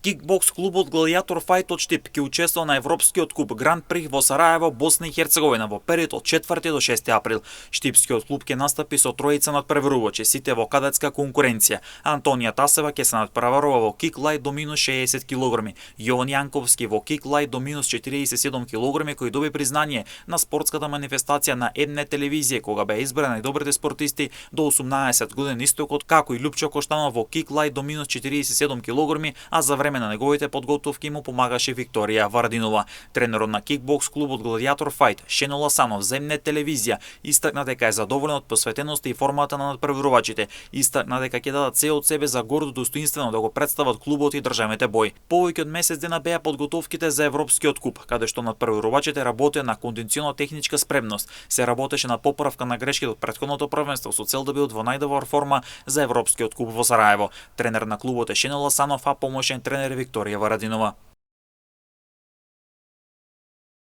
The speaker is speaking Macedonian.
Кикбокс клубот Гладиатор Фајт од Штип ќе учествува на Европскиот куп Гранд При во Сараево, Босна и Херцеговина во период од 4 до 6 април. Штипскиот клуб ќе настапи со тројца надпреварувачи, сите во кадетска конкуренција. Антонија Тасева ќе се надпреварува во кик лајт до минус 60 кг. Јован Јанковски во кик лајт до минус 47 кг, кој доби признание на спортската манифестација на М.Н. телевизија кога беа избрани најдобрите спортисти до 18 години истокот, како и Лупчо Коштанов во кик лајт до минус 47 кг, а за време на неговите подготовки му помагаше Викторија Варадинова. Тренерот на кикбокс клубот Гладиатор Фајт, Шено Ласанов, за М.Н. телевизија, истакна дека е задоволен од посветеноста и формата на надпреварувачите. Истакна дека ќе дадат се од себе за гордо достоинствено да го представат клубот и државните бои. Повеќе од месец дена беа подготовките за Европскиот куп, каде што надпреварувачите работеа на кондиционо-техничка спремност. Се работеше на поправка на грешките од претходното првенство со цел да бидат во најдобра форма за Европскиот куп во Сараево. Тренер на клубот е Шено Ласанов, а помошен тренер Викторија Варадинова.